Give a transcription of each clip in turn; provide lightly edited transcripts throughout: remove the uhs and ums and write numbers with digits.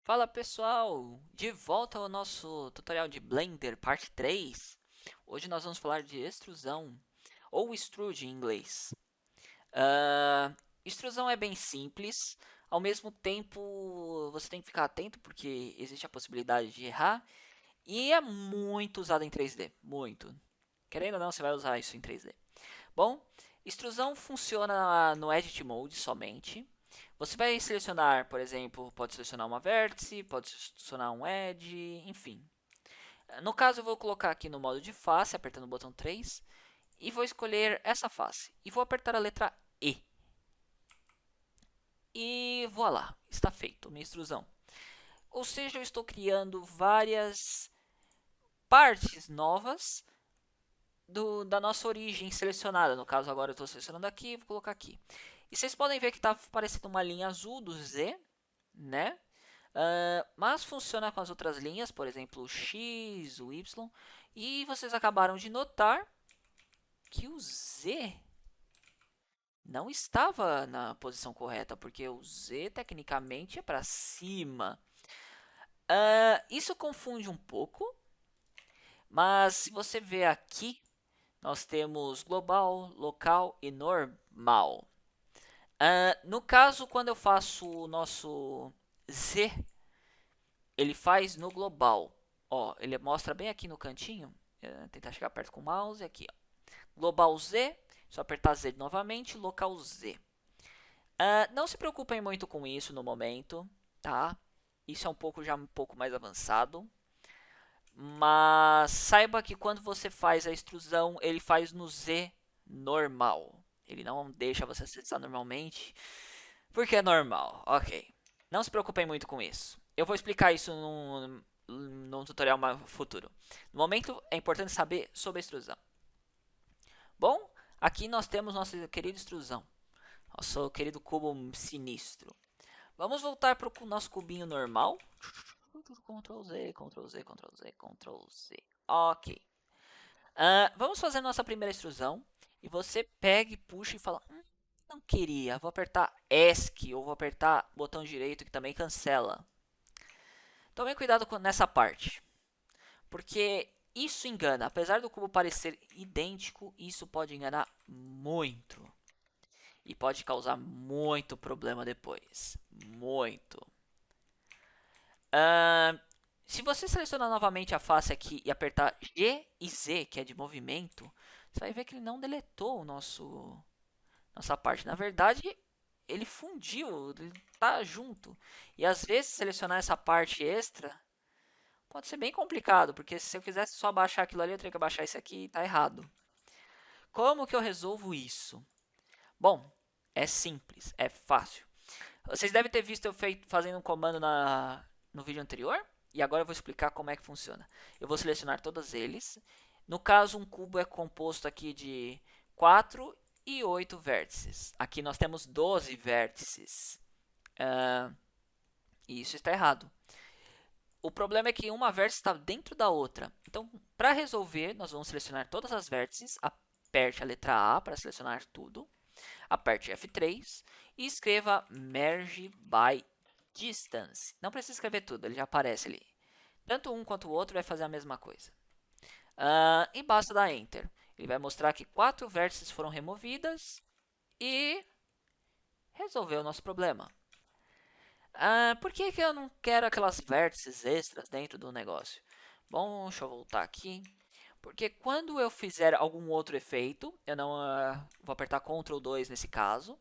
Fala pessoal, de volta ao nosso tutorial de Blender parte 3. Hoje nós vamos falar de extrusão, ou extrude em inglês. Extrusão é bem simples, ao mesmo tempo você tem que ficar atento porque existe a possibilidade de errar e é muito usado em 3D, muito. Querendo ou não, você vai usar isso em 3D. Bom, extrusão funciona no Edit Mode somente. Você vai selecionar, por exemplo, pode selecionar uma vértice, pode selecionar um edge, enfim. No caso, eu vou colocar aqui no modo de face, apertando o botão 3, e vou escolher essa face. E vou apertar a letra E. E voilá, está feito, minha extrusão. Ou seja, eu estou criando várias partes novas da nossa origem selecionada. No caso, agora eu estou selecionando aqui, vou colocar aqui. E vocês podem ver que está aparecendo uma linha azul do Z, né? Mas funciona com as outras linhas, por exemplo, o X, o Y. E vocês acabaram de notar que o Z não estava na posição correta, porque o Z tecnicamente é para cima. Isso confunde um pouco, mas se você ver aqui, nós temos global, local e normal. No caso, quando eu faço o nosso Z, ele faz no global. Ó, ele mostra bem aqui no cantinho. Tentar chegar perto com o mouse. Aqui, ó. Global Z. Só apertar Z novamente. Local Z. Não se preocupem muito com isso no momento, tá? Isso é um pouco mais avançado. Mas saiba que quando você faz a extrusão, ele faz no Z normal. Ele não deixa você acessar normalmente, porque é normal. Ok. Não se preocupem muito com isso. Eu vou explicar isso num tutorial futuro. No momento, é importante saber sobre a extrusão. Bom, aqui nós temos nossa querida extrusão. Nosso querido cubo sinistro. Vamos voltar para o nosso cubinho normal. Ctrl Z, Ctrl Z, Ctrl Z, Ctrl Z. Ok. Vamos fazer nossa primeira extrusão. E você pega e puxa e fala: não queria. Vou apertar ESC ou vou apertar o botão direito que também cancela. Tomem cuidado nessa parte. Porque isso engana. Apesar do cubo parecer idêntico, isso pode enganar muito. E pode causar muito problema depois. Muito. Se você selecionar novamente a face aqui e apertar G e Z, que é de movimento, você vai ver que ele não deletou nossa parte. Na verdade, ele fundiu, ele tá junto. E às vezes selecionar essa parte extra pode ser bem complicado, porque se eu quisesse só baixar aquilo ali, eu teria que baixar isso aqui e tá errado. Como que eu resolvo isso? Bom, é simples, é fácil. Vocês devem ter visto eu fazendo um comando no vídeo anterior. E agora eu vou explicar como é que funciona. Eu vou selecionar todos eles. No caso, um cubo é composto aqui de 4 e 8 vértices. Aqui nós temos 12 vértices. E isso está errado. O problema é que uma vértice está dentro da outra. Então, para resolver, nós vamos selecionar todas as vértices. Aperte a letra A para selecionar tudo. Aperte F3 e escreva Merge by Distance. Não precisa escrever tudo, ele já aparece ali. Tanto um quanto o outro vai fazer a mesma coisa. E basta dar Enter. Ele vai mostrar que 4 vértices foram removidas e resolveu o nosso problema. Por que eu não quero aquelas vértices extras dentro do negócio? Bom, deixa eu voltar aqui. Porque quando eu fizer algum outro efeito, eu não vou apertar Ctrl 2 nesse caso,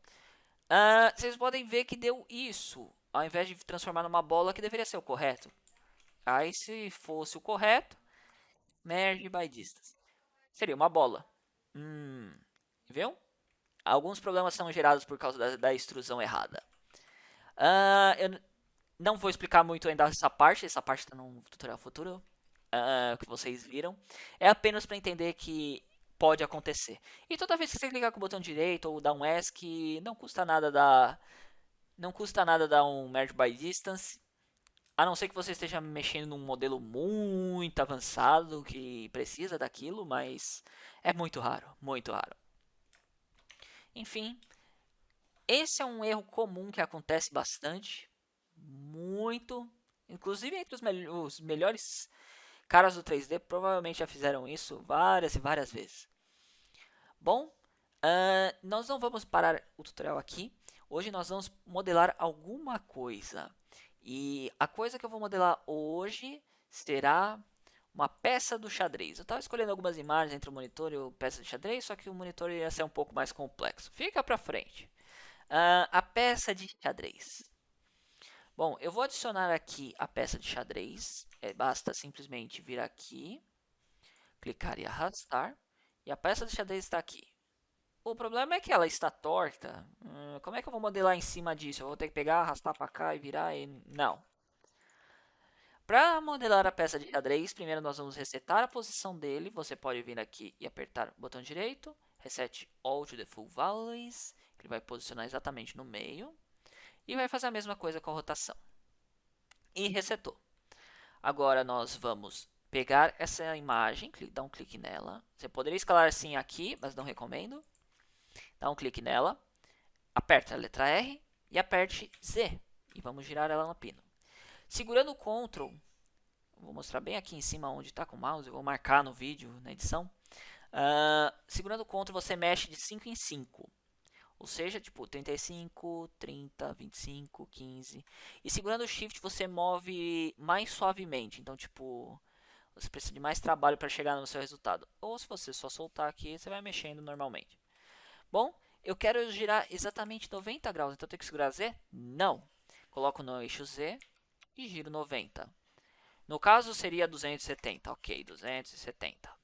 vocês podem ver que deu isso, ao invés de transformar numa bola que deveria ser o correto. Aí se fosse o correto, Merge by Distance. Seria uma bola. Viu? Alguns problemas são gerados por causa da extrusão errada. Eu não vou explicar muito ainda essa parte está no tutorial futuro, que vocês viram. É apenas para entender que pode acontecer. E toda vez que você clicar com o botão direito ou dar um ESC, não custa nada dar um Merge by Distance. A não ser que você esteja mexendo num modelo muito avançado que precisa daquilo, mas é muito raro, muito raro. Enfim, esse é um erro comum que acontece bastante, muito. Inclusive, entre os melhores caras do 3D provavelmente já fizeram isso várias e várias vezes. Bom, nós não vamos parar o tutorial aqui. Hoje nós vamos modelar alguma coisa. E a coisa que eu vou modelar hoje será uma peça do xadrez. Eu estava escolhendo algumas imagens entre o monitor e a peça de xadrez, só que o monitor ia ser um pouco mais complexo. Fica para frente. A peça de xadrez. Bom, eu vou adicionar aqui a peça de xadrez. Basta simplesmente vir aqui, clicar e arrastar. E a peça de xadrez está aqui. O problema é que ela está torta. Como é que eu vou modelar em cima disso? Eu vou ter que pegar, arrastar para cá e virar e... Não. Para modelar a peça de xadrez, primeiro nós vamos resetar a posição dele. Você pode vir aqui e apertar o botão direito. Reset All to the Full Values. Ele vai posicionar exatamente no meio. E vai fazer a mesma coisa com a rotação. E resetou. Agora nós vamos pegar essa imagem, dar um clique nela. Você poderia escalar sim aqui, mas não recomendo. Dá um clique nela, aperta a letra R e aperte Z. E vamos girar ela no pino. Segurando o Ctrl, vou mostrar bem aqui em cima onde está com o mouse, eu vou marcar no vídeo, na edição. Segurando o Ctrl, você mexe de 5 em 5. Ou seja, tipo 35, 30, 25, 15. E segurando o Shift, você move mais suavemente. Então, tipo, você precisa de mais trabalho para chegar no seu resultado. Ou se você só soltar aqui, você vai mexendo normalmente. Bom, eu quero girar exatamente 90 graus, então eu tenho que segurar Z? Não. Coloco no eixo Z e giro 90. No caso seria 270, ok, 270.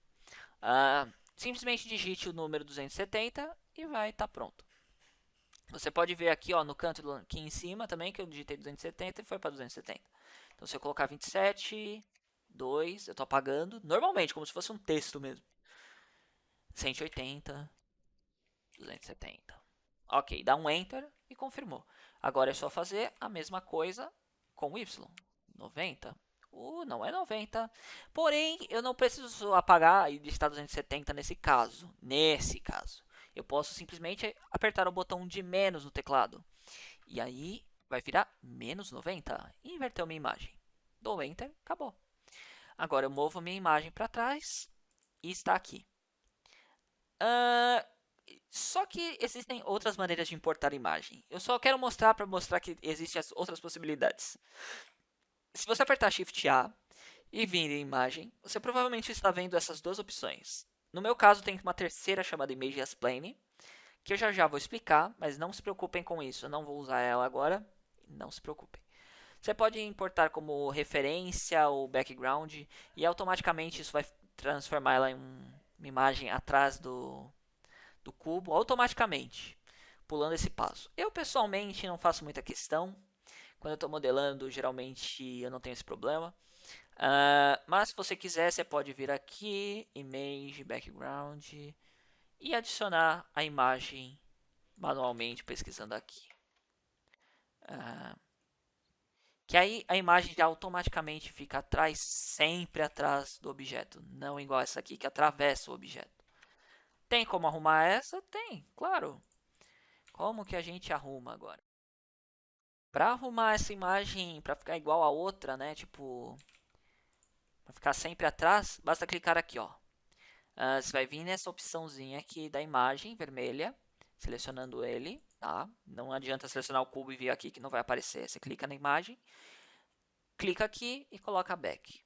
Simplesmente digite o número 270 e vai estar pronto. Você pode ver aqui ó, no canto aqui em cima também que eu digitei 270 e foi para 270. Então se eu colocar 27, 2, eu estou apagando normalmente, como se fosse um texto mesmo. 180, 270. Ok, dá um Enter e confirmou. Agora é só fazer a mesma coisa com Y. 90. Não é 90. Porém, eu não preciso apagar e digitar 270 nesse caso. Nesse caso. Eu posso simplesmente apertar o botão de menos no teclado. E aí vai virar menos 90. E inverteu minha imagem. Dou Enter, acabou. Agora eu movo minha imagem para trás e está aqui. Só que existem outras maneiras de importar imagem. Eu só quero mostrar para mostrar que existem as outras possibilidades. Se você apertar Shift A e vir em imagem, você provavelmente está vendo essas duas opções. No meu caso, tem uma terceira chamada Image as Plane, que eu já vou explicar, mas não se preocupem com isso. Eu não vou usar ela agora. Não se preocupem. Você pode importar como referência ou background e automaticamente isso vai transformar ela em uma imagem atrás do cubo automaticamente, pulando esse passo. Eu pessoalmente não faço muita questão. Quando eu estou modelando, geralmente eu não tenho esse problema. Mas se você quiser, você pode vir aqui, Image, Background e adicionar a imagem manualmente pesquisando aqui. Que aí a imagem já automaticamente fica atrás, sempre atrás do objeto, não igual essa aqui que atravessa o objeto. Tem como arrumar essa? Tem, claro. Como que a gente arruma agora? Para arrumar essa imagem para ficar igual a outra, né? Tipo, para ficar sempre atrás, basta clicar aqui, ó. Você vai vir nessa opçãozinha aqui da imagem vermelha, selecionando ele, tá? Não adianta selecionar o cubo e vir aqui que não vai aparecer. Você clica na imagem, clica aqui e coloca back.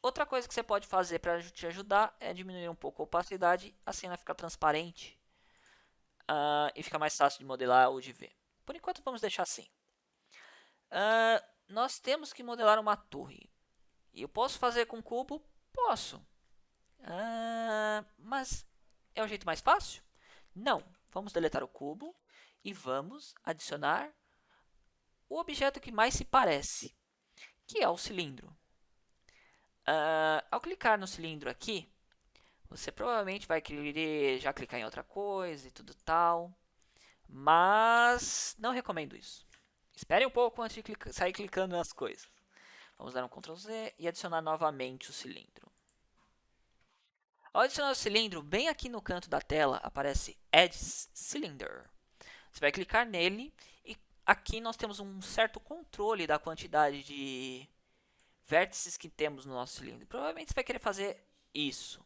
Outra coisa que você pode fazer para te ajudar é diminuir um pouco a opacidade, assim ela fica transparente e fica mais fácil de modelar ou de ver. Por enquanto vamos deixar assim. Nós temos que modelar uma torre. E eu posso fazer com cubo? Posso. Mas é o jeito mais fácil? Não. Vamos deletar o cubo e vamos adicionar o objeto que mais se parece, que é o cilindro. Ao clicar no cilindro aqui, você provavelmente vai querer já clicar em outra coisa e tudo tal, mas não recomendo isso. Espere um pouco antes de sair clicando nas coisas. Vamos dar um Ctrl Z e adicionar novamente o cilindro. Ao adicionar o cilindro, bem aqui no canto da tela aparece Add Cylinder. Você vai clicar nele e aqui nós temos um certo controle da quantidade de vértices que temos no nosso cilindro. Provavelmente você vai querer fazer isso.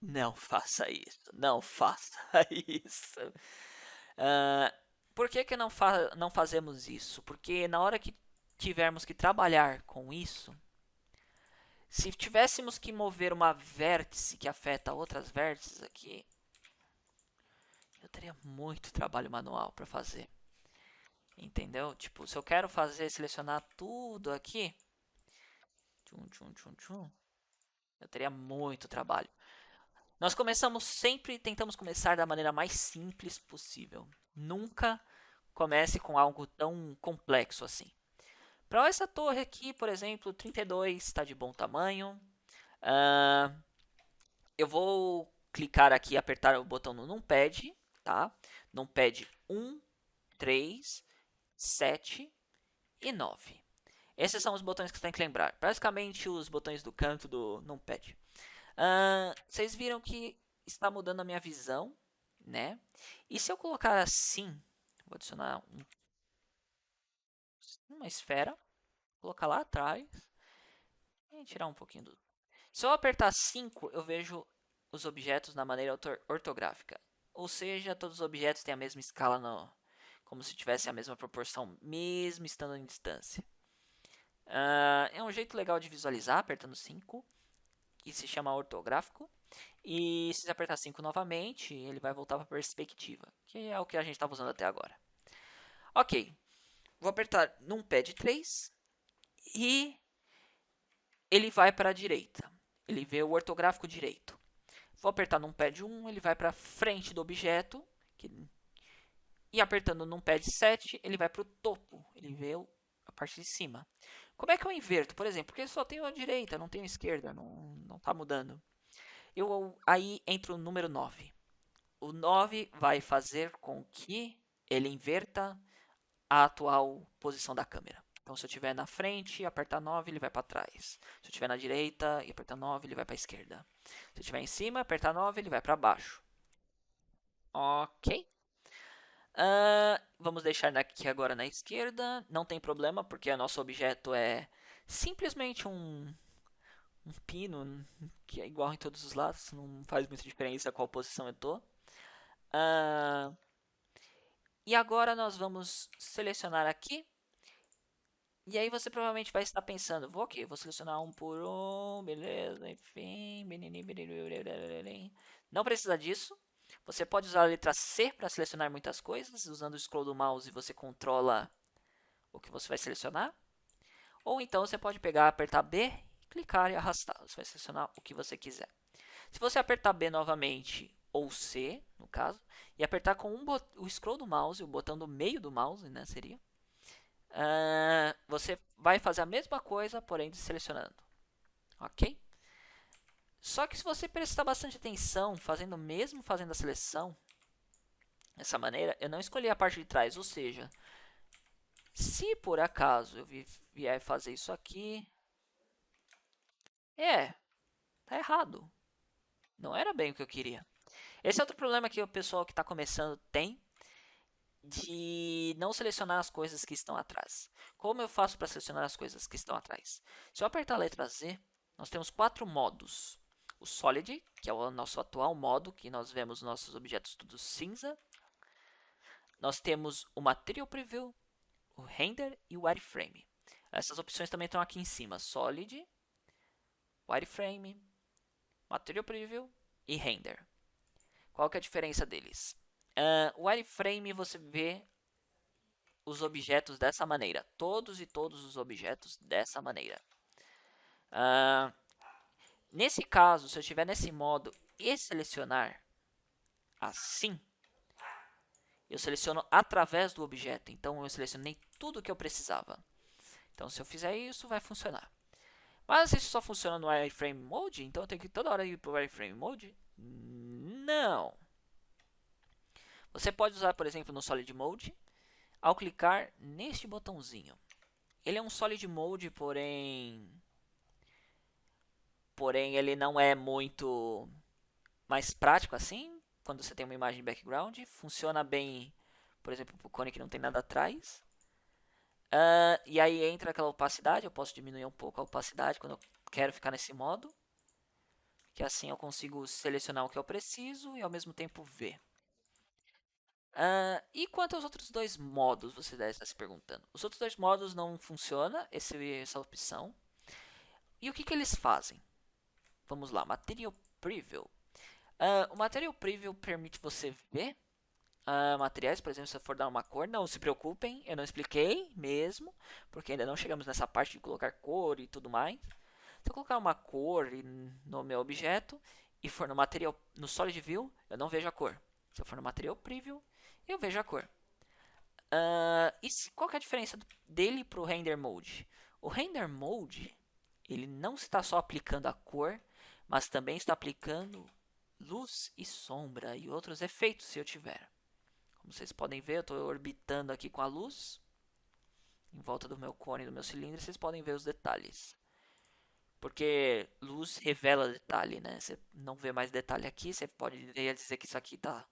Não faça isso. Não faça isso. Ah, por que, que não fazemos isso? Porque na hora que tivermos que trabalhar com isso, se tivéssemos que mover uma vértice que afeta outras vértices aqui, eu teria muito trabalho manual para fazer. Entendeu? Tipo, se eu quero selecionar tudo aqui, tchum, tchum, tchum, tchum, eu teria muito trabalho. Nós tentamos começar da maneira mais simples possível. Nunca comece com algo tão complexo assim. Para essa torre aqui, por exemplo, 32 está de bom tamanho. Uh, eu vou clicar aqui e apertar o botão no numpad, tá? Numpad 1, 3, 7 e 9. Esses são os botões que você tem que lembrar. Basicamente os botões do canto do numpad. Vocês viram que está mudando a minha visão, né? E se eu colocar assim, vou adicionar uma esfera, colocar lá atrás e tirar um pouquinho do... Se eu apertar 5, eu vejo os objetos na maneira ortográfica. Ou seja, todos os objetos têm a mesma escala, como se tivessem a mesma proporção, mesmo estando em distância. É um jeito legal de visualizar, apertando 5, que se chama ortográfico. E se você apertar 5 novamente, ele vai voltar para a perspectiva, que é o que a gente estava usando até agora. Ok, vou apertar numpad 3 e ele vai para a direita. Ele vê o ortográfico direito. Vou apertar numpad 1, ele vai para frente do objeto. E apertando numpad 7, ele vai para o topo. Ele vê a parte de cima. Como é que eu inverto? Por exemplo, porque só tenho a direita, não tenho a esquerda, não está mudando. Eu aí entro o número 9. O 9 vai fazer com que ele inverta a atual posição da câmera. Então, se eu estiver na frente e apertar 9, ele vai para trás. Se eu estiver na direita e apertar 9, ele vai para a esquerda. Se eu estiver em cima, apertar 9, ele vai para baixo. Ok. Vamos deixar aqui agora na esquerda. Não tem problema, porque o nosso objeto é simplesmente um pino que é igual em todos os lados. Não faz muita diferença qual posição eu estou. E agora nós vamos selecionar aqui. E aí você provavelmente vai estar pensando, vou selecionar um por um, beleza, enfim. Não precisa disso. Você pode usar a letra C para selecionar muitas coisas. Usando o scroll do mouse você controla o que você vai selecionar. Ou então você pode pegar, apertar B, clicar e arrastar. Você vai selecionar o que você quiser. Se você apertar B novamente, ou C, no caso, e apertar com o scroll do mouse, o botão do meio do mouse, né, seria, você vai fazer a mesma coisa, porém selecionando. Ok? Só que se você prestar bastante atenção, mesmo fazendo a seleção, dessa maneira, eu não escolhi a parte de trás, ou seja, se por acaso eu vier fazer isso aqui, tá errado. Não era bem o que eu queria. Esse é outro problema que o pessoal que está começando tem, de não selecionar as coisas que estão atrás. Como eu faço para selecionar as coisas que estão atrás? Se eu apertar a letra Z, nós temos 4 modos. O Solid, que é o nosso atual modo, que nós vemos nossos objetos tudo cinza. Nós temos o Material Preview, o Render e o Wireframe. Essas opções também estão aqui em cima. Solid, Wireframe, Material Preview e Render. Qual que é a diferença deles? O wireframe você vê os objetos dessa maneira. Todos os objetos dessa maneira. Nesse caso, se eu estiver nesse modo e selecionar assim, eu seleciono através do objeto. Então eu selecionei tudo o que eu precisava. Então se eu fizer isso, vai funcionar. Mas isso só funciona no wireframe mode? Então eu tenho que toda hora ir para o wireframe mode? Não. Você pode usar, por exemplo, no Solid Mode, ao clicar neste botãozinho. Ele é um Solid Mode, porém ele não é muito mais prático assim, quando você tem uma imagem de background. Funciona bem, por exemplo, para o cone que não tem nada atrás. E aí entra aquela opacidade, eu posso diminuir um pouco a opacidade quando eu quero ficar nesse modo, que assim eu consigo selecionar o que eu preciso e ao mesmo tempo ver. E quanto aos outros dois modos, você deve estar se perguntando. Os outros dois modos não funcionam, essa opção. E o que eles fazem? Vamos lá, Material Preview. O Material Preview permite você ver materiais, por exemplo, se eu for dar uma cor, não se preocupem, eu não expliquei mesmo, porque ainda não chegamos nessa parte de colocar cor e tudo mais. Se eu colocar uma cor no meu objeto e for no material, no Solid View, eu não vejo a cor. Se eu for no Material Preview, eu vejo a cor. Qual que é a diferença dele para o Render Mode? O Render Mode, ele não está só aplicando a cor, mas também está aplicando luz e sombra e outros efeitos se eu tiver. Como vocês podem ver, eu estou orbitando aqui com a luz em volta do meu cone, do meu cilindro, vocês podem ver os detalhes. Porque luz revela detalhe, né? Você não vê mais detalhe aqui, você pode dizer que isso aqui está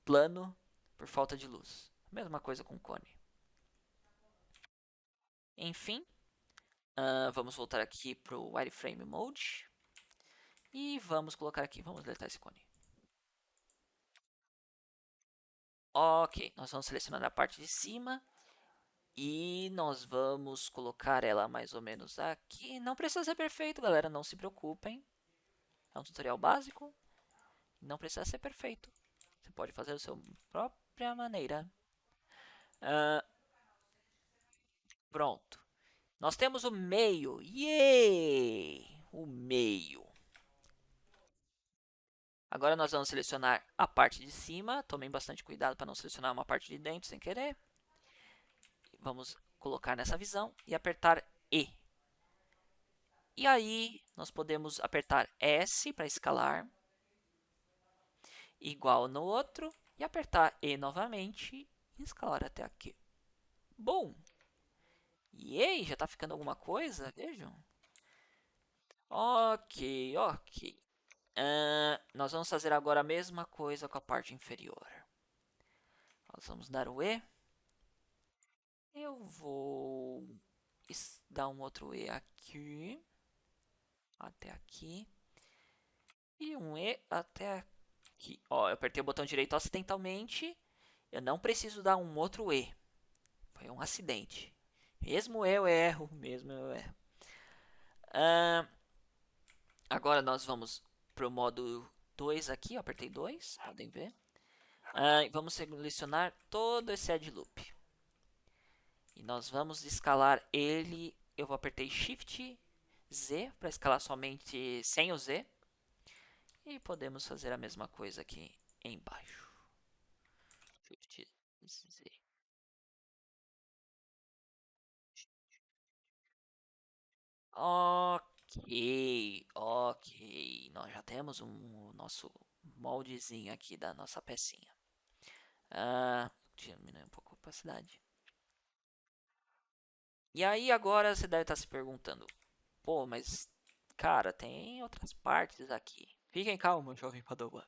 plano por falta de luz. Mesma coisa com o cone. Enfim, vamos voltar aqui para o Wireframe Mode. E vamos colocar aqui, vamos deletar esse cone. Ok, nós vamos selecionar a parte de cima. E nós vamos colocar ela mais ou menos aqui. Não precisa ser perfeito, galera, não se preocupem. É um tutorial básico. Não precisa ser perfeito. Você pode fazer da sua própria maneira. Ah, pronto. Nós temos o meio. Yay! O meio. Agora nós vamos selecionar a parte de cima. Tomem bastante cuidado para não selecionar uma parte de dentro sem querer. Vamos colocar nessa visão e apertar E. E aí nós podemos apertar S para escalar, igual no outro, e apertar E novamente e escalar até aqui. Bom! E aí, já está ficando alguma coisa? Vejam. Ok, ok. Nós vamos fazer agora a mesma coisa com a parte inferior. Nós vamos dar o E. Eu vou dar um outro E aqui. Até aqui. E um E até aqui. Ó, eu apertei o botão direito acidentalmente. Eu não preciso dar um outro E. Foi um acidente. Mesmo eu erro. Mesmo eu erro. Agora nós vamos para o modo 2 aqui. Eu apertei 2, podem ver. Vamos selecionar todo esse Edge Loop. E nós vamos escalar ele. Eu apertei Shift Z para escalar somente sem o Z. E podemos fazer a mesma coisa aqui embaixo. Shift Z. Ok, ok. Nós já temos o nosso moldezinho aqui da nossa pecinha. Diminuir um pouco a opacidade. E aí agora você deve estar se perguntando, pô, mas cara, tem outras partes aqui. Fiquem calmos, jovem Padawan.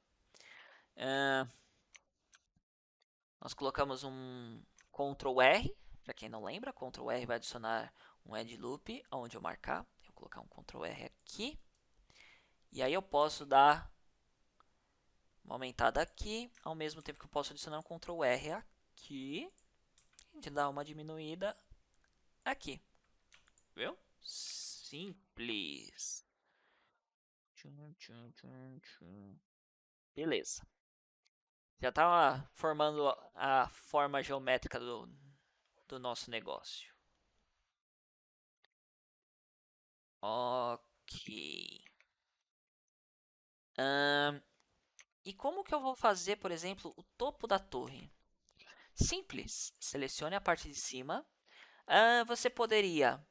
Nós colocamos um Ctrl R, para quem não lembra, Ctrl R vai adicionar um Edge Loop onde eu marcar. Eu vou colocar um Ctrl R aqui. E aí eu posso dar uma aumentada aqui, ao mesmo tempo que eu posso adicionar um Ctrl R aqui. E dar uma diminuída aqui. Viu? Simples. Beleza. Já está formando a forma geométrica do nosso negócio. Ok. E como que eu vou fazer, por exemplo, o topo da torre? Simples. Selecione a parte de cima. Você poderia,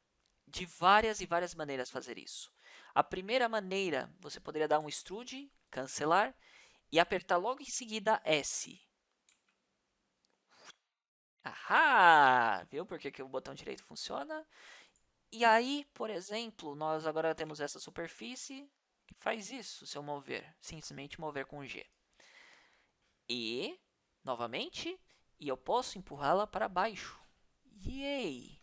de várias e várias maneiras, fazer isso. A primeira maneira, você poderia dar um extrude, cancelar e apertar logo em seguida S. Ahá! Viu por que o botão direito funciona? E aí, por exemplo, nós agora temos essa superfície que faz isso se eu mover. Simplesmente mover com G. E, novamente, e eu posso empurrá-la para baixo. Yay!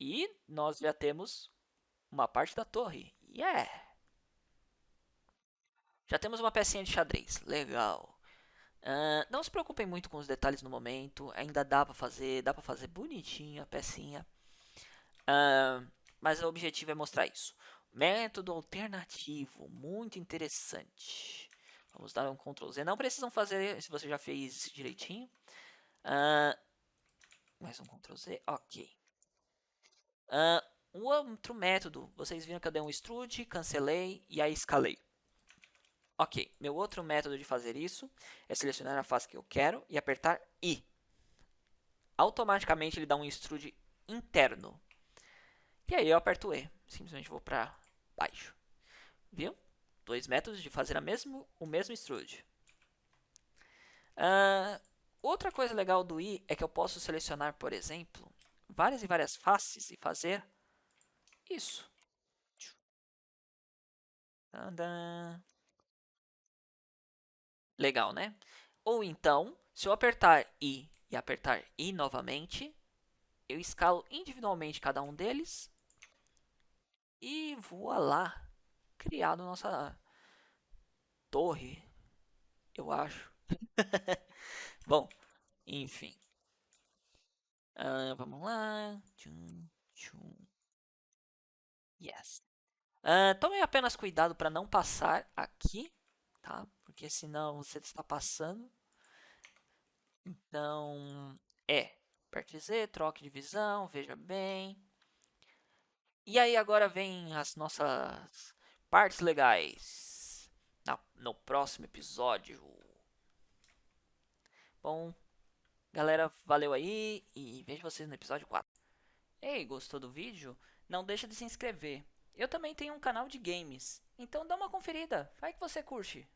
E nós já temos uma parte da torre. Yeah! Já temos uma pecinha de xadrez. Legal. Não se preocupem muito com os detalhes no momento. Ainda dá pra fazer bonitinho a pecinha. Ah, mas o objetivo é mostrar isso. Método alternativo, muito interessante. Vamos dar um Ctrl Z. Não precisam fazer se você já fez direitinho. Ah, mais um Ctrl Z, ok. Um outro método, vocês viram que eu dei um extrude, cancelei e aí escalei. Ok, meu outro método de fazer isso é selecionar a face que eu quero e apertar I. Automaticamente ele dá um extrude interno. E aí eu aperto E, simplesmente vou para baixo. Viu? Dois métodos de fazer o mesmo extrude. Uh, Outra coisa legal do I é que eu posso selecionar, por exemplo, várias e várias faces e fazer isso. Tadã. Legal, né? Ou então, se eu apertar I e apertar I novamente, eu escalo individualmente cada um deles e voilá, criado nossa torre, eu acho. Bom, enfim. Vamos lá. Tchum, tchum. Yes. Tomem apenas cuidado para não passar aqui, tá? Porque senão você está passando. Então, aperte Z, troque de visão, veja bem. E aí agora vem as nossas partes legais no próximo episódio. Bom, galera, valeu aí e vejo vocês no episódio 4. Ei, gostou do vídeo? Não deixa de se inscrever. Eu também tenho um canal de games, então dá uma conferida, vai que você curte.